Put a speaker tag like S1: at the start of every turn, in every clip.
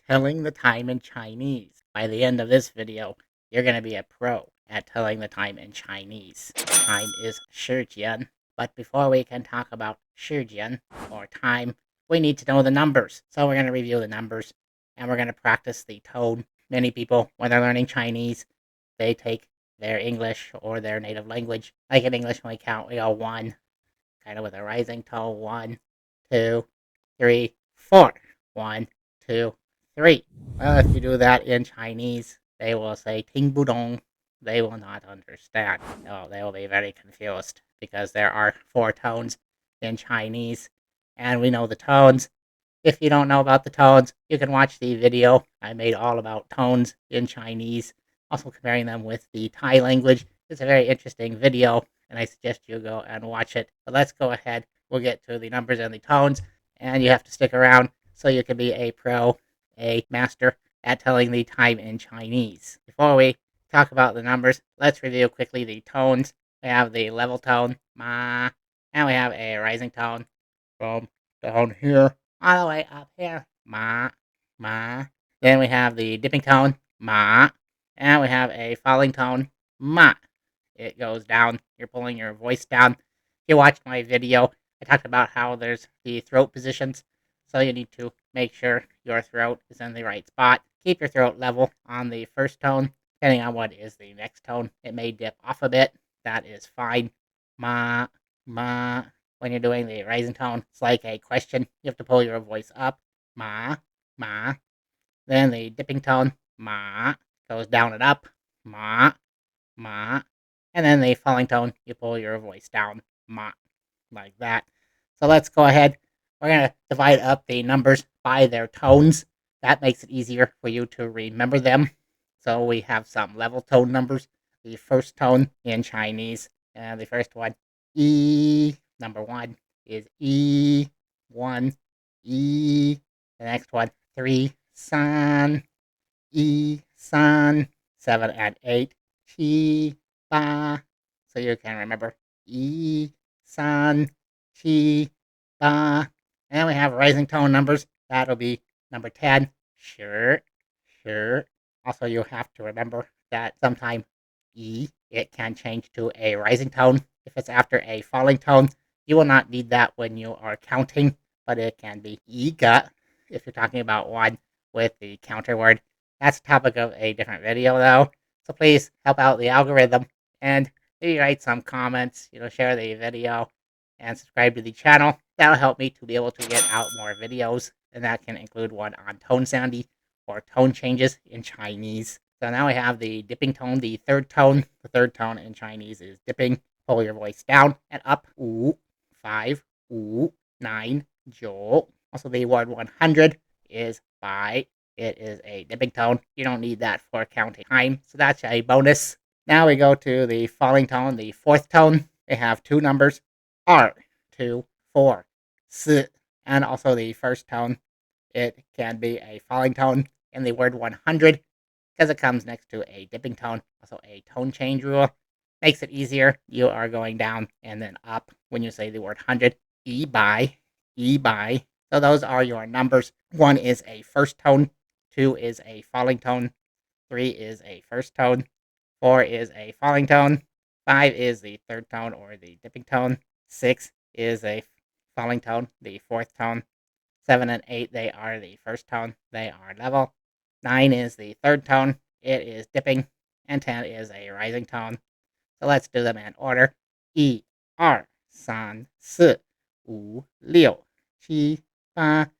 S1: telling the time in Chinese. By the end of this video, you're going to be a pro at telling the time in Chinese. Time is 时间. But before we can talk about 时间 or time, we need to know the numbers. So we're going to review the numbers and we're going to practice the tone. Many people, when they're learning Chinese, they take their English or their native language. Like in English, when we count, we go 1, kind of with a rising tone. 1, 2, 3, 4. 1, 2, 3. Well, if you do that in Chinese, they will say "ting bu dong." They will not understand. No, they will be very confused because there are 4 tones in Chinese, and we know the tones. If you don't know about the tones, you can watch the video I made all about tones in Chinese, also comparing them with the Thai language. It's a very interesting video, and I suggest you go and watch it. But let's go ahead. We'll get to the numbers and the tones, and you have to stick around so you can be a pro, a master at telling the time in Chinese. Before we talk about the numbers, let's review quickly the tones. We have the level tone, ma, and we have a rising tone from down here all the way up here, ma, ma. Then we have the dipping tone, ma, and we have a falling tone, ma. It goes down. You're pulling your voice down. If you watched my video, I talked about how there's the throat positions. So you need to make sure your throat is in the right spot. Keep your throat level on the first tone. Depending on what is the next tone, it may dip off a bit. That is fine. Ma, ma. When you're doing the rising tone, it's like a question. You have to pull your voice up. Ma, ma. Then the dipping tone, ma, goes down and up. Ma, ma. And then the falling tone, you pull your voice down. Ma, like that. So let's go ahead. We're going to divide up the numbers by their tones. That makes it easier for you to remember them. So we have some level tone numbers. The first tone in Chinese, and the first one, E. Number 1 is E. 1, E. The next one, 3, san, E, san. 7 and 8, chi, ba. So you can remember E, san, chi, ba. And we have rising tone numbers. That'll be number 10, sure, sure. Also, you have to remember that sometimes E, it can change to a rising tone. If it's after a falling tone, you will not need that when you are counting, but it can be "iga" if you're talking about one with the counter word. That's the topic of a different video, though. So please help out the algorithm and maybe write some comments, share the video, and subscribe to the channel. That'll help me to be able to get out more videos, and that can include one on tone soundy or tone changes in Chinese. So now we have the dipping tone, the third tone. The third tone in Chinese is dipping. Pull your voice down and up. 5, 9, 9. Also, the word 100 is 5. It is a dipping tone. You don't need that for counting time, so that's a bonus. Now we go to the falling tone, the fourth tone. They have 2 numbers, 2, 2, 4, 4. And also the first tone, it can be a falling tone in the word 100 because it comes next to a dipping tone. Also, a tone change rule makes it easier. You are going down and then up when you say the word 100. E by. So those are your numbers. 1 is a first tone. 2 is a falling tone. 3 is a first tone. 4 is a falling tone. 5 is the third tone or the dipping tone. 6 is a falling tone, the fourth tone. 7 and 8, they are the first tone. They are level. 9 is the third tone. It is dipping. And 10 is a rising tone. So let's do them in order. 1, 2, 3, 4, 5, 6, 7, 8, 9,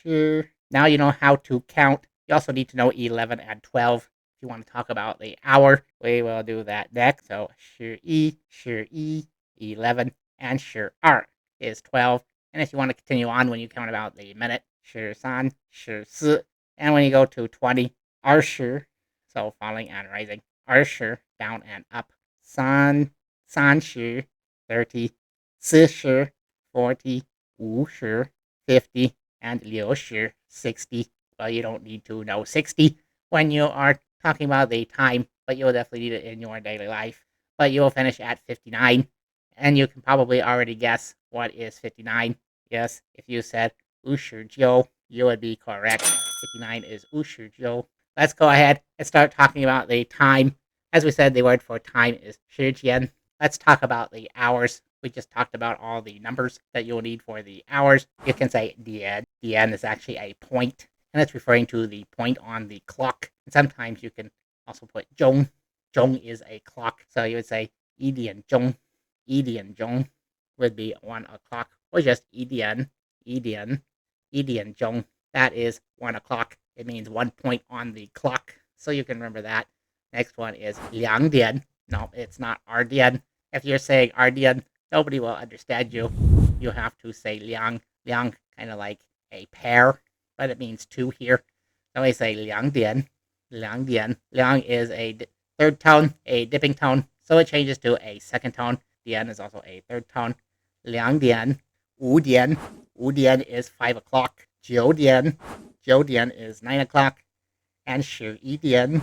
S1: 10. Now you know how to count. You also need to know 11 and 12. If you want to talk about the hour, we will do that next. So 11, 11, and 12 is 12. And if you want to continue on when you count about the minute, 13, 14. And when you go to 20, 20. So falling and rising. 20, down and up. 30, 30, 40, 40, 50, 50, and 60. Well, you don't need to know 60 when you are talking about the time, but you'll definitely need it in your daily life. But you will finish at 59, and you can probably already guess what is 59. Yes, if you said 59, you would be correct. 59 is 50. Let's go ahead and start talking about the time. As we said, the word for time is 时间. Let's talk about the hours. We just talked about all the numbers that you'll need for the hours. You can say diǎn. Diǎn is actually a point, and it's referring to the point on the clock. And sometimes you can also put zhong. Zhong is a clock, so you would say 1点钟. 1点钟 would be 1 o'clock, or just 1点, 1点钟. That is 1 o'clock. It means 1 point on the clock, so you can remember that. Next one is 2点. No, it's not 2点. If you're saying 2点, nobody will understand you. You have to say 2. 2, kind of like a pair, but it means 2 here. So we say 2点. 2点. 2 is a third tone, a dipping tone, so it changes to a second tone. 点 is also a third tone. 2点. 5点. 5点 is 5 o'clock. 9点. 9点 is 9 o'clock. And 11点,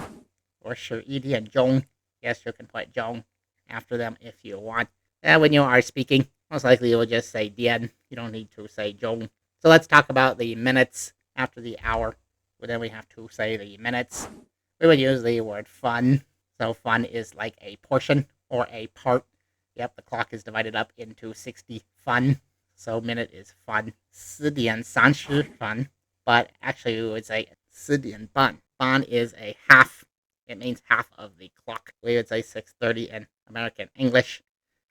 S1: or 11点钟. Yes, you can put 钟after them if you want. And when you are speaking, most likely you will just say 点. You don't need to say 钟. So let's talk about the minutes after the hour. But then we have to say the minutes. We would use the word fun. So fun is like a portion or a part. Yep, the clock is divided up into 60 fun. So minute is fun. 4点30 fun. But actually we would say 4点半. Ban is a half. It means half of the clock. We would say 6:30 in American English.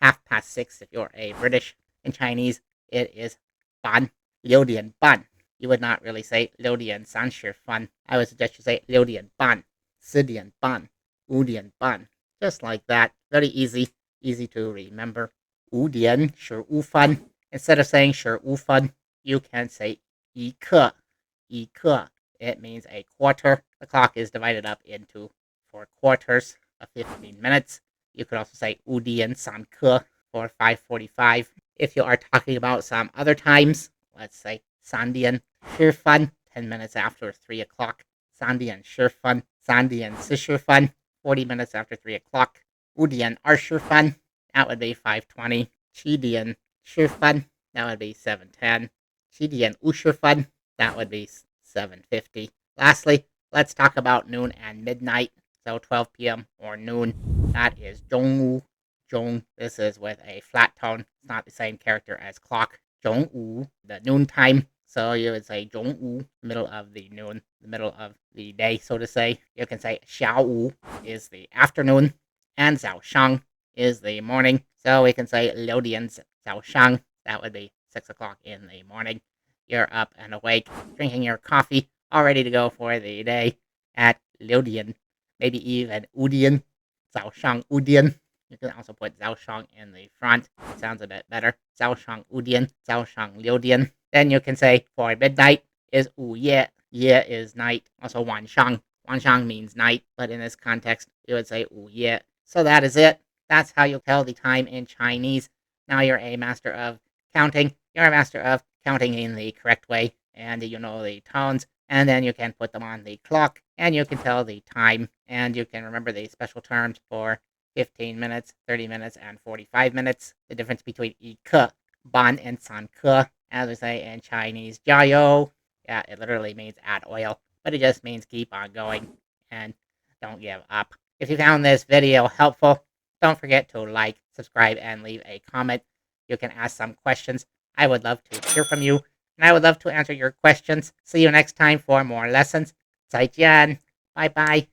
S1: 6:30 if you're a British. In Chinese, it is ban. 6点半. You would not really say 6点30 fun. I would suggest you say 6点半. 4点半. 5点半. Just like that. Very easy. Easy to remember. 5点 15分. Instead of saying 15分, you can say 一刻. 一刻. It means a quarter. The clock is divided up into 4 quarters of 15 minutes. You could also say 5点3刻 for 5:45. If you are talking about some other times, let's say 3点10分, 10 minutes after 3 o'clock. 3点10分, 3点40分, 40 minutes after 3 o'clock. 5点20分, that would be 5:20. 7点10分, that would be 7:10. 7点50分, that would be 7:50. Lastly, let's talk about noon and midnight. So 12 p.m. or noon, that is 中午. 中, this is with a flat tone. It's not the same character as clock. 中午, the noon time. So you would say 中午, middle of the noon, the middle of the day, so to say. You can say 下午 is the afternoon, and 早上 is the morning. So we can say 6点早上. That would be 6 o'clock in the morning. You're up and awake, drinking your coffee, all ready to go for the day at 6点. Maybe even 5点. 早上5点. You can also put 早上 in the front. It sounds a bit better. 早上5点. 早上6点. Then you can say for midnight is 午夜. 夜 is night. Also 晚上. 晚上 means night, but in this context, you would say 午夜. So that is it. That's how you tell the time in Chinese. Now you're a master of counting. You're a master of counting in the correct way, and you know the tones, and then you can put them on the clock, and you can tell the time, and you can remember the special terms for 15 minutes, 30 minutes, and 45 minutes. The difference between 一刻, ban, and 3刻. As we say in Chinese, 加油. Yeah, it literally means add oil, but it just means keep on going and don't give up. If you found this video helpful, don't forget to like, subscribe, and leave a comment. You can ask some questions. I would love to hear from you, and I would love to answer your questions. See you next time for more lessons. 再见. Bye bye.